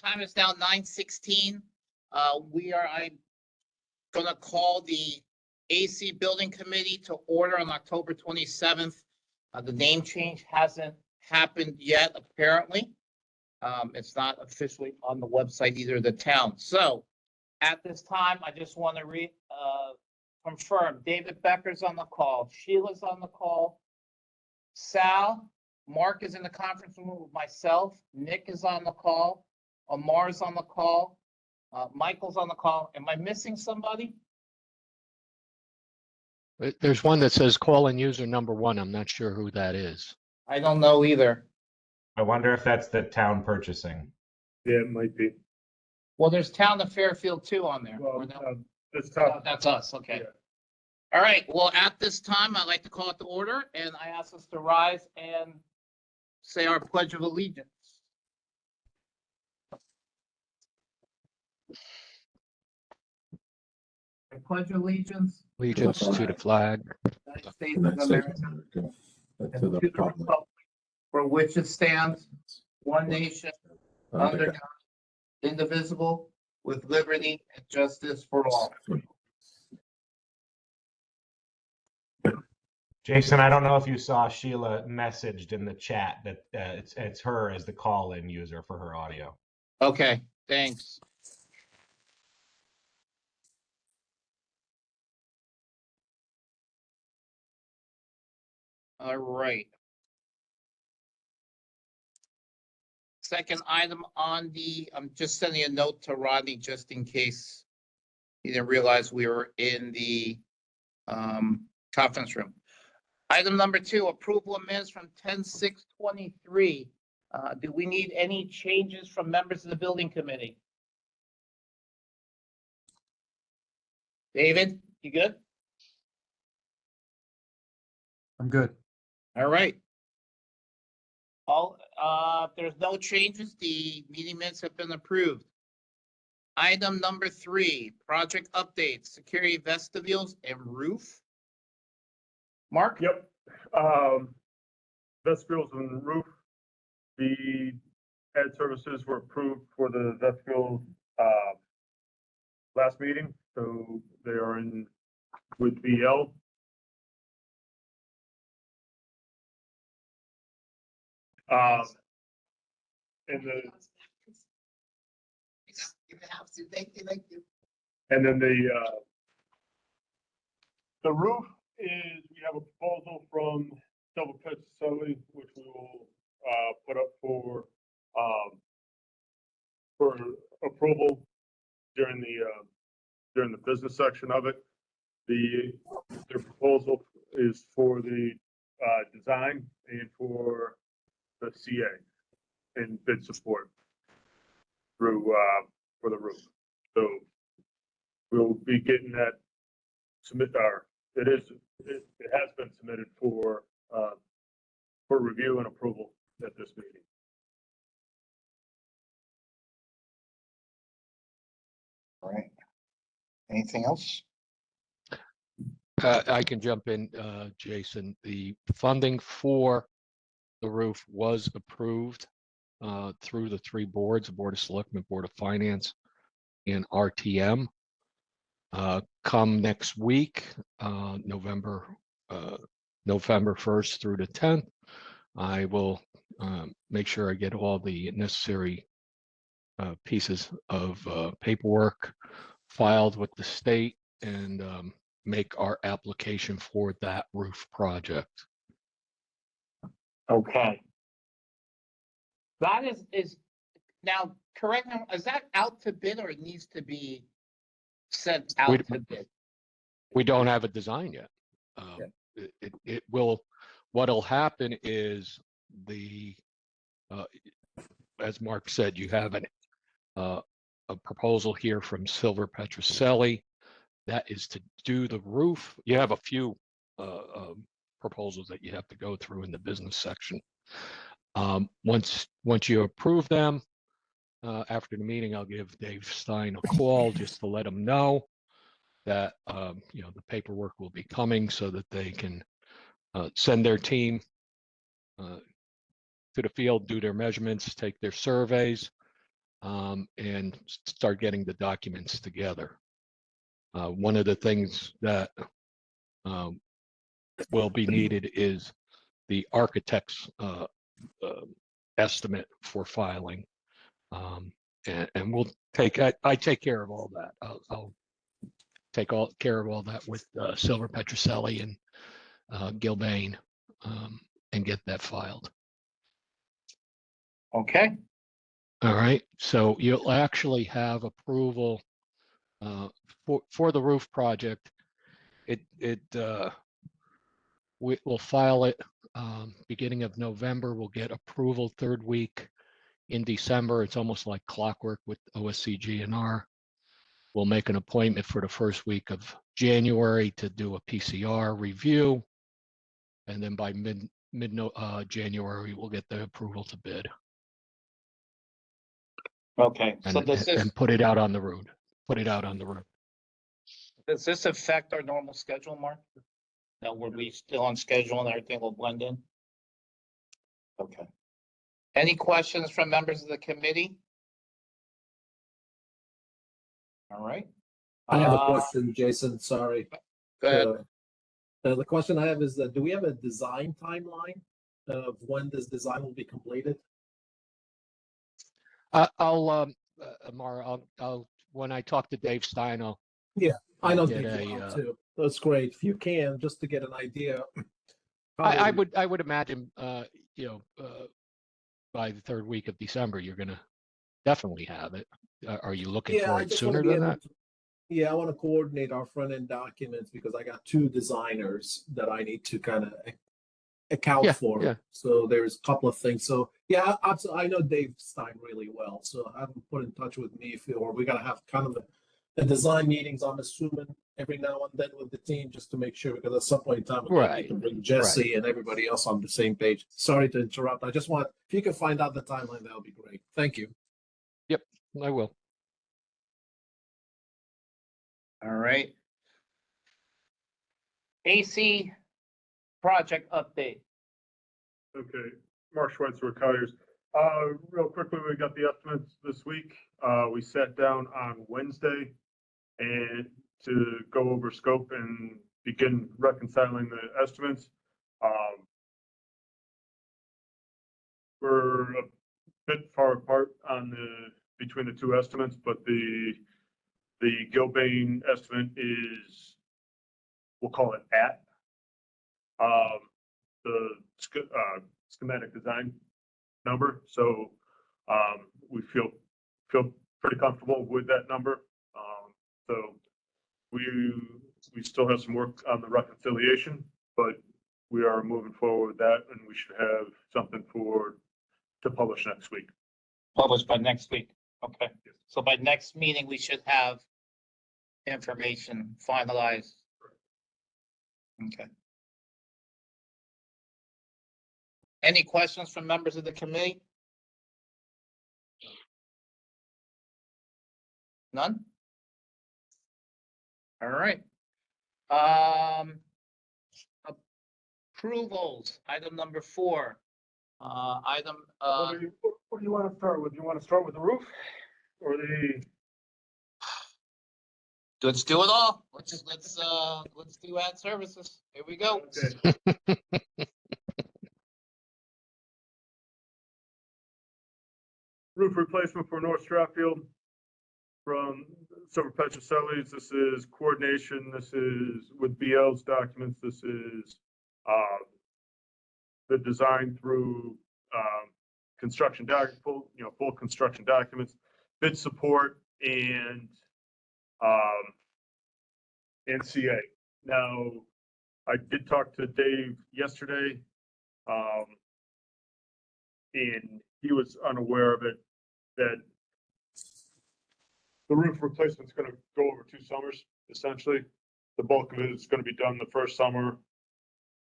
Time is now 9:16. I'm gonna call the AC Building Committee to order on October 27th. The name change hasn't happened yet, apparently. It's not officially on the website either of the town. So at this time, I just want to confirm David Becker's on the call, Sheila's on the call, Sal, Mark is in the conference room with myself, Nick is on the call, Amar's on the call, Michael's on the call. Am I missing somebody? There's one that says call in user number 1. I'm not sure who that is. I don't know either. I wonder if that's the town purchasing. Yeah, it might be. Well, there's Town of Fairfield too on there. Well, Or no? it's Oh, tough. that's us, okay. Yeah. All right, well, at this time, I'd like to call it to order, and I ask us to rise and say our Pledge of Allegiance. I pledge allegiance Allegiance to the flag to the United States of United States America, of America, and and to the to the republic republic for which it stands, one nation, under God, indivisible, with liberty and justice for all. Jason, I don't know if you saw Sheila messaged in the chat that it's her as the call-in user for her audio. Okay, thanks. All right. Second item on the, I'm just sending a note to Rodney just in case he didn't realize we were in the conference room. Item number 2, approval of minutes from 10/6/23. Do we need any changes from members of the building committee? David, you good? I'm good. All right. All, if there's no changes, the meeting minutes have been approved. Item number 3, project updates, security vestibules and roof. Mark? Yep. Vestibules and roof. The ad services were approved for the vestibule last meeting, so they are in with BL. And and then the roof is, we have a proposal from Silver Petroselli, which we will put up for approval during the business section of it. Their proposal is for the design and for the CA and bid support through for the roof. So we'll be getting that it has been submitted for review and approval at this meeting. All right. Anything else? I can jump in, Jason. The funding for the roof was approved through the 3 boards, the Board of Selectmen, Board of Finance, and RTM. Come next week, November 1st through the 10th, I will make sure I get all the necessary pieces of paperwork filed with the state and make our application for that roof project. Okay. That is now correct. Is that out to bid or it needs to be sent out to bid? We don't have a design yet. It will, what'll happen is as Mark said, you have a proposal here from Silver Petroselli. That is to do the roof. You have a few proposals that you have to go through in the business section. Once you approve them, after the meeting, I'll give Dave Stein a call just to let him know that the paperwork will be coming so that they can send their team to the field, do their measurements, take their surveys, and start getting the documents together. One of the things that will be needed is the architect's estimate for filing. And we'll I take care of all that. I'll take care of all that with Silver Petroselli and Gilbane, and get that filed. Okay, All right, so you'll actually have approval for the roof project. We'll file it beginning of November. We'll get approval third week in December. It's almost like clockwork with OSCGNR. We'll make an appointment for the first week of January to do a PCR review. And then by January, we'll get the approval to bid okay, so and put it out on the road. does this affect our normal schedule, Mark? Now, were we still on schedule and everything will blend in? Okay. Any questions from members of the committee? All right. I have a question, Jason, sorry. Go ahead. The question I have is that, do we have a design timeline of when this design will be completed? Amara, when I talk to Dave Stein, I know get Dave well, a, too. That's great. If you can, just to get an idea. I would imagine, by the third week of December, you're gonna definitely have it. Are you looking Yeah, for I it just want to sooner be than able that? to, yeah, I want to coordinate our front end documents because I got 2 designers that I need to kind of account Yeah, for. yeah. So there's a couple of things. So yeah, I know Dave Stein really well. So have him put in touch with me or we're gonna have kind of a design meetings, I'm assuming, every now and then with the team just to make sure, because at some point in time we're gonna need to bring Jesse and everybody else on the same page. Sorry to interrupt. I just want, if you can find out the timeline, that would be great. Thank you. I will. All right. AC project update. Okay, Mark Schweitzer with Colliers. Real quickly, we got the estimates this week. We sat down on Wednesday and to go over scope and begin reconciling the estimates. We're a bit far apart between the 2 estimates, but the Gilbane estimate is, we'll call it at the schematic design number. So we feel pretty comfortable with that number. So we still have some work on the reconciliation, but we are moving forward with that, and we should have something to publish next week. Published by next week. Okay. So by next meeting, we should have information finalized. Okay. Any questions from members of the committee? None? All right. Approvals, item number 4. What do you want to start with? Do you want to start with the roof or Let's do it all. Let's do ad services. Here we go. Okay. Roof replacement for North Stratfield from Silver Petroselli's. This is coordination. This is with BL's documents. This is the design through construction full construction documents, bid support, and CA. Now, I did talk to Dave yesterday, and he was unaware of it, that the roof replacement is going to go over 2 summers, essentially. The bulk of it is going to be done the first summer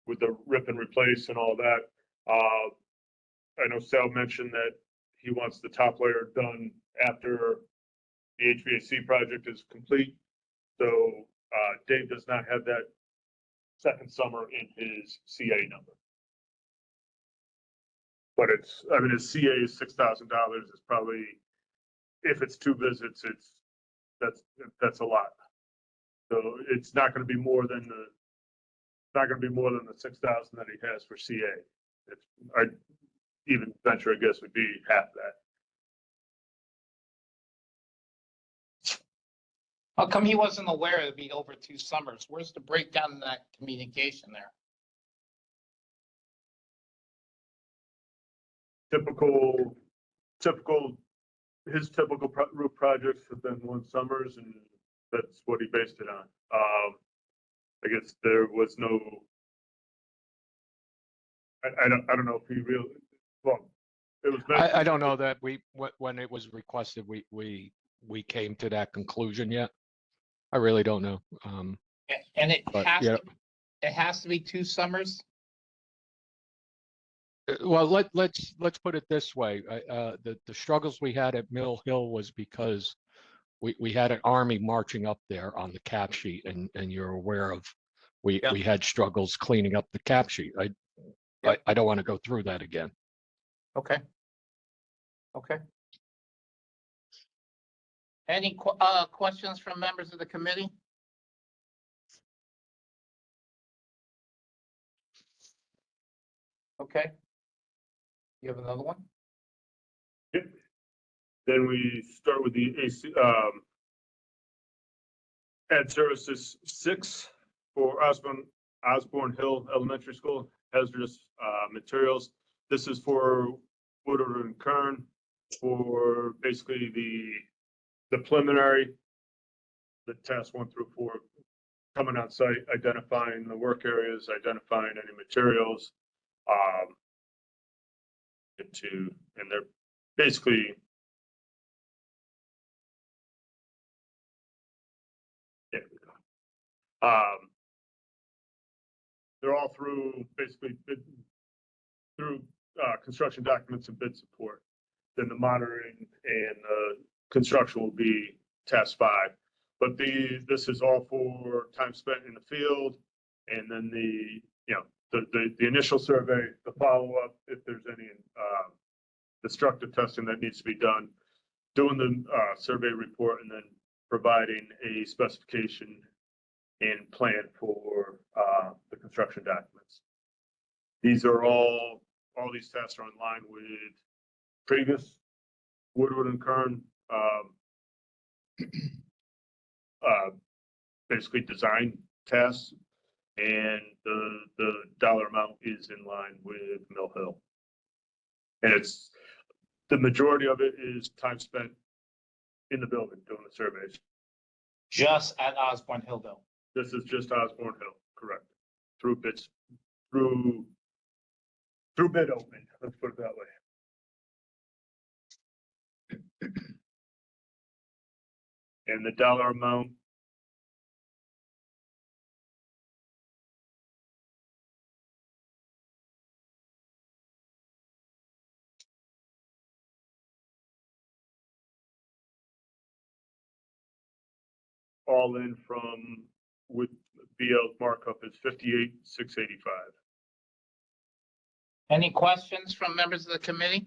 with the rip and replace and all that. I know Sal mentioned that he wants the top layer done after the HVAC project is complete. So Dave does not have that second summer in his CA number. But his CA is $6,000. It's probably if it's 2 visits, that's a lot. So it's not gonna be more than the 6,000 that he has for CA. I'd even venture, I guess, would be half that. How come he wasn't aware it'd be over 2 summers? Where's the breakdown in that communication there? His typical roof projects have been 1 summers, and that's what he based it on. I guess there was no, I don't know if he really, well, it was. I don't know that when it was requested, we came to that conclusion yet. I really don't know. And it But, has, yeah. it has to be 2 summers? Well, let's put it this way. The struggles we had at Mill Hill was because we had an army marching up there on the cap sheet, and you're aware of, we had struggles cleaning up the cap sheet. I don't want to go through that again. Okay. Okay. Any questions from members of the committee? Okay. You have another one? Then we start with the AC, Ed Services 6 for Osborne Hill Elementary School, hazardous materials. This is for Woodward and Kern for basically the preliminary, the task 1 through 4, coming on site, identifying the work areas, identifying any materials, and they're basically, they're all through basically through construction documents and bid support. Then the monitoring and construction will be task 5. But this is all for time spent in the field, and then the initial survey, the follow-up, if there's any destructive testing that needs to be done, doing the survey report, and then providing a specification and plan for the construction documents. These are all these tasks are in line with previous Woodward and Kern basically design tasks, and the dollar amount is in line with Mill Hill. And it's the majority of it is time spent in the building doing the surveys. Just at Osborne Hill, though. This is just Osborne Hill, correct? Through bid opening, let's put it that way. And the dollar amount all in from with BL markup is 58,685. Any questions from members of the committee?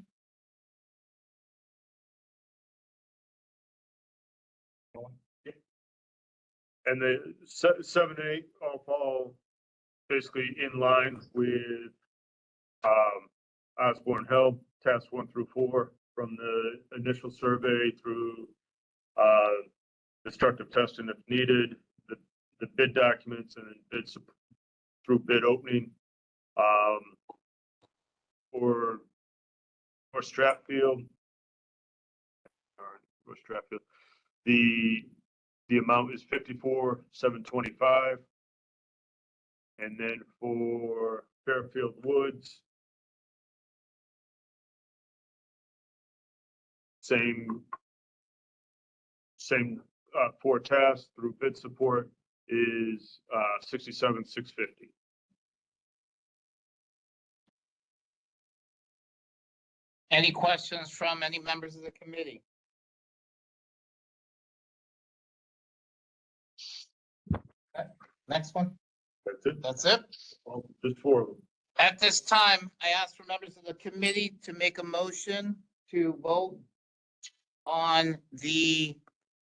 And the 7, 8 all fall basically in line with Osborne Hill, tasks 1 through 4, from the initial survey through destructive testing if needed, the bid documents, and then through bid opening. For Stratfield, the amount is 54,725. And then for Fairfield Woods, same 4 tasks through bid support is 67,650. Any questions from any members of the committee? Okay, next one. That's it. That's it. Well, just 4 of them. At this time, I ask for members of the committee to make a motion to vote on the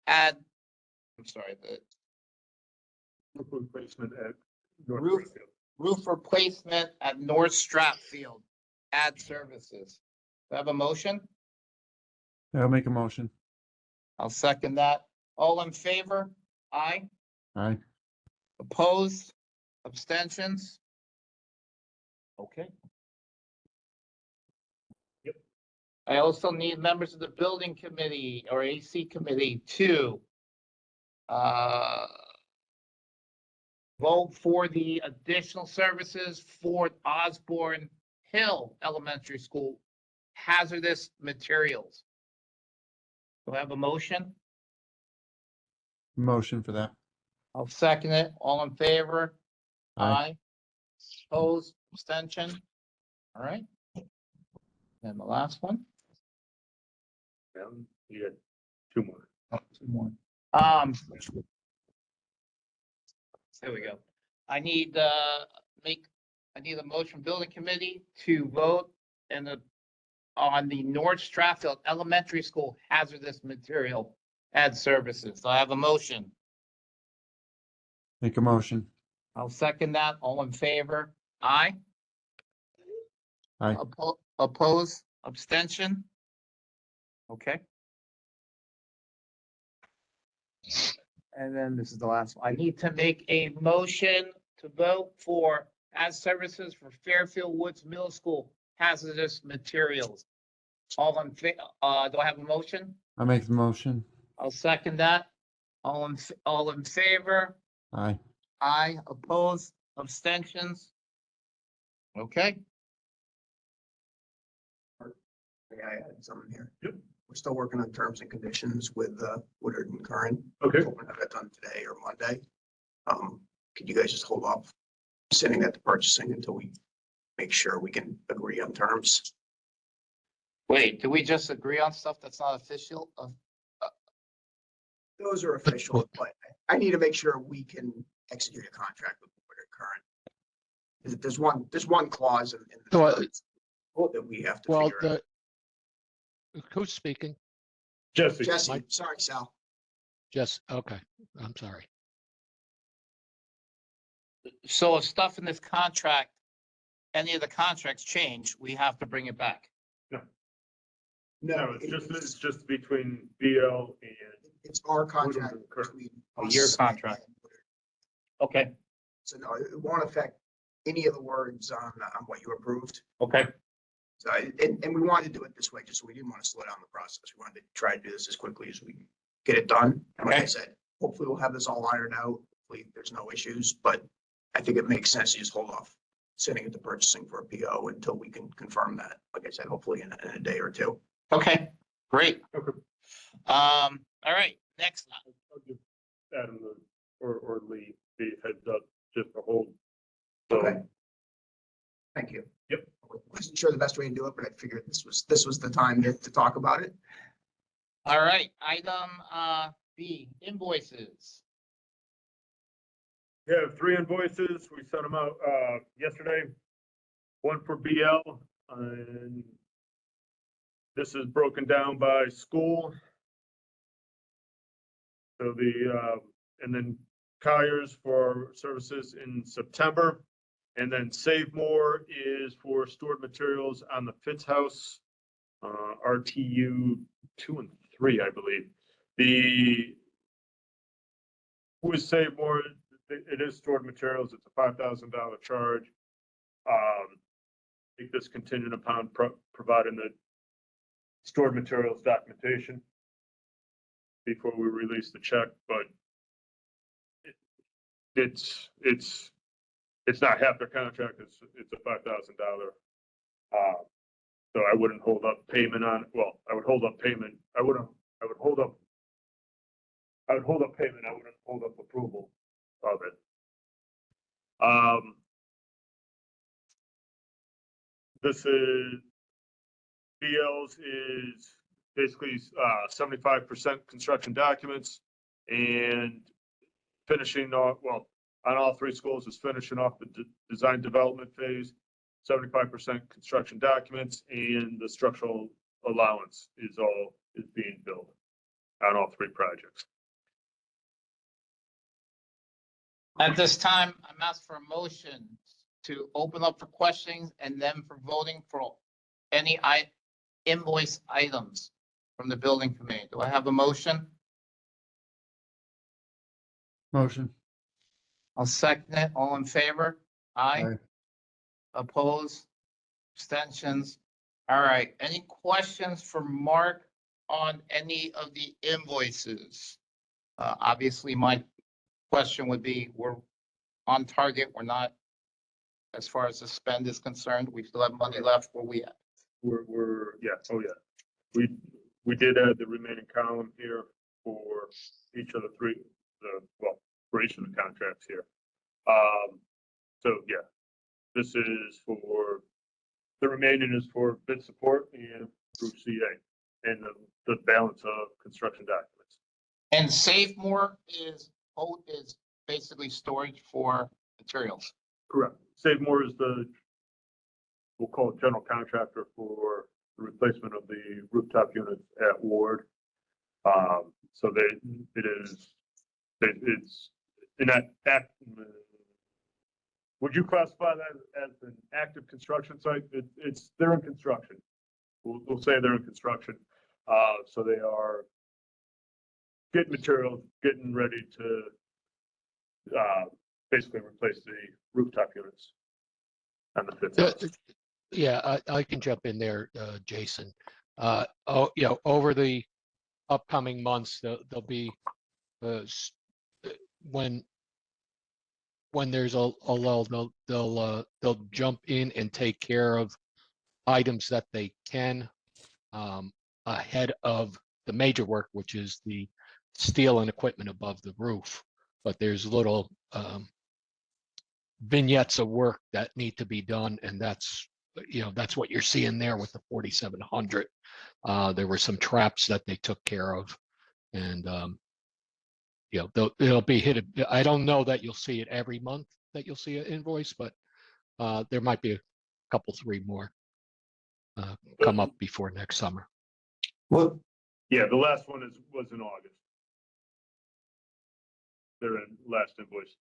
I'm sorry, the Roof replacement at North Roof. Springfield. roof replacement at North Stratfield, add services. Do I have a motion? I'll make a motion. I'll second that. All in favor? Aye. Aye. Opposed? Abstentions? Okay. Yep. I also need members of the building committee or AC committee to vote for the additional services for Osborne Hill Elementary School hazardous materials. Do I have a motion? Motion for that. I'll second it. All in favor? Aye. Opposed, abstention? All right. And the last one? You got two more. Oh, two more. There we go. I need a motion building committee to vote on the North Stratfield Elementary School hazardous material add services. Do I have a motion? Make a motion. I'll second that. All in favor? Aye. Aye. Oppose, abstention? Okay. And then this is the last one. I need to make a motion to vote for as services for Fairfield Woods Middle School hazardous materials. Do I have a motion? I'll make the motion. I'll second that. All in favor? Aye. Aye, oppose, abstentions? Okay, May I add something here? Yep. We're still working on terms and conditions with Woodard and Curran. Okay. Hoping to have that done today or Monday. Could you guys just hold off sending that to purchasing until we make sure we can agree on terms? wait, do we just agree on stuff that's not official? Those are official, but I need to make sure we can execute a contract with Woodard Curran. There's one clause in the So, terms that we have to Well, figure out. who's speaking? Jesse. Jesse, Mike? sorry, Sal. Okay, I'm sorry. So if stuff in this contract, any of the contracts change, we have to bring it back. No, it's just between BL and It's our Woodard contract and Curran. between. A year us contract. and Woodard. Okay, So no, it won't affect any of the words on what you approved. okay, So, and we wanted to do it this way, just so we didn't want to slow down the process. We wanted to try to do this as quickly as we can get it done. And like I Okay. said, hopefully we'll have this all ironed out. Hopefully there's no issues, but I think it makes sense to just hold off sending it to purchasing for a PO until we can confirm that. Like I said, hopefully in a day or two. okay, great. Okay. All right, next up. I'll give Adam or Lee the heads up just to hold. So, Okay. Thank you. Yep. Wasn't sure the best way to do it, but I figured this was the time to talk about it. All right, item B, invoices. we have 3 invoices. We sent them out yesterday. One for BL and this is broken down by school. So and then Colliers for services in September. And then Save More is for stored materials on the Fitz House, RTU 2 and 3, I believe. With Save More, it is stored materials. It's a $5,000 charge. I think this contingent upon providing the stored materials documentation before we release the check, but it's not half their contract. It's a $5,000. So I wouldn't hold up payment on, well, I would hold up payment. I would hold up payment. I wouldn't hold up approval of it. This is, BL's is basically 75% construction documents and finishing off, well, on all 3 schools is finishing off the design development phase, 75% construction documents, and the structural allowance is all is being billed on all three projects. At this time, I'm asked for a motion to open up for questions and then for voting for any invoice items from the building committee. Do I have a motion? Motion. I'll second it. All in favor? Aye. Aye. Oppose? Abstentions? All right. Any questions for Mark on any of the invoices? Obviously, my question would be, we're on target. We're not, as far as the spend is concerned, we still have money left where we at. We did add the remaining column here for each of the three, for each of the contracts here. So yeah, this is for, the remaining is for bid support and through CA and the balance of construction documents. And Save More is basically storage for materials. Correct. Save More is we'll call it general contractor for the replacement of the rooftop units at Ward. So it's in that act. Would you classify that as an active construction site? They're in construction. We'll say they're in construction. So they are getting materials, getting ready to basically replace the rooftop units on the fifth house. Yeah, I can jump in there, Jason. Over the upcoming months, there'll be when there's a lull, they'll jump in and take care of items that they can ahead of the major work, which is the steel and equipment above the roof. But there's little vignettes of work that need to be done, and that's what you're seeing there with the 4,700. There were some traps that they took care of, and it'll be hit. I don't know that you'll see it every month that you'll see an invoice, but there might be a couple, three more come up before next summer. What? Yeah, the last one was in August. Their last invoice.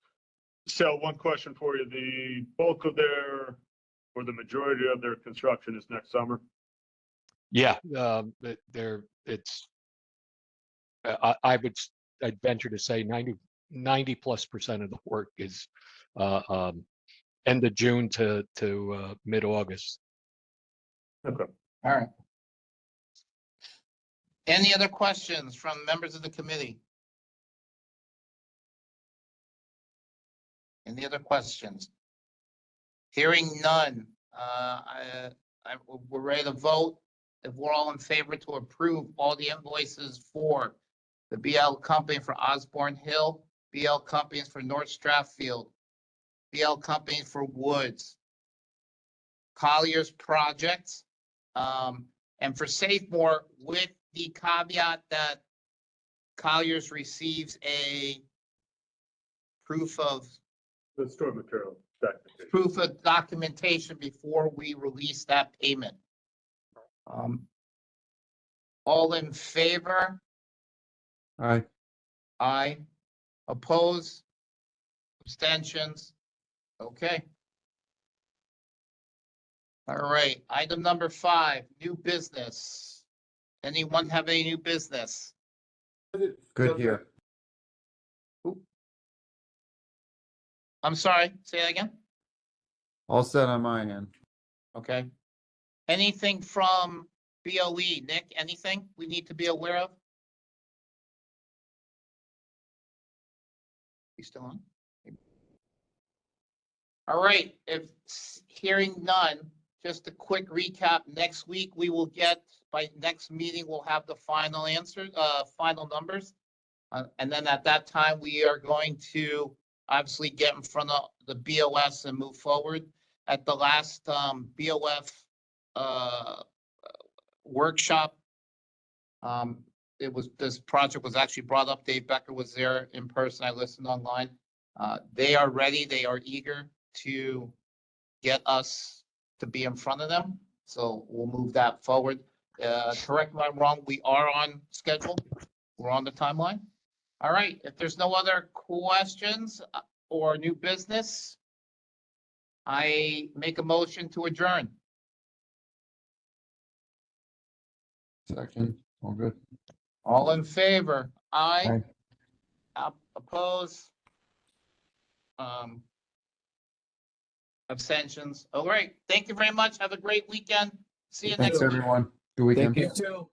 So one question for you, the bulk of or the majority of their construction is next summer? Yeah, I'd venture to say 90+% of the work is end of June to mid-August. Okay. All right. Any other questions from members of the committee? Any other questions? Hearing none, we're ready to vote. If we're all in favor to approve all the invoices for the BL company for Osborne Hill, BL companies for North Strathfield, BL companies for Woods, Collier's projects, and for Save More, with the caveat that Collier's receives a proof of The store material documentation before we release that payment. All in favor? Aye. Aye. Oppose? Abstentions? Okay. All right, item number 5, new business. Anyone have any new business? Good here. I'm sorry, say that again? All set on my end. Okay. Anything from BOE, Nick, anything we need to be aware of? You still on? All right, if hearing none, just a quick recap. Next week, we will by next meeting, we'll have the final answer, final numbers. And then at that time, we are going to obviously get in front of the BOS and move forward. At the last BOF workshop, this project was actually brought up. Dave Becker was there in person. I listened online. They are ready. They are eager to get us to be in front of them. So we'll move that forward. Correct me if I'm wrong, we are on schedule. We're on the timeline. All right, if there's no other questions or new business, I make a motion to adjourn. Second, all good. All in favor? Aye. Aye. Oppose? Abstentions? All right, thank you very much. Have a great weekend. See you next Thanks, week. everyone. Good weekend. You too.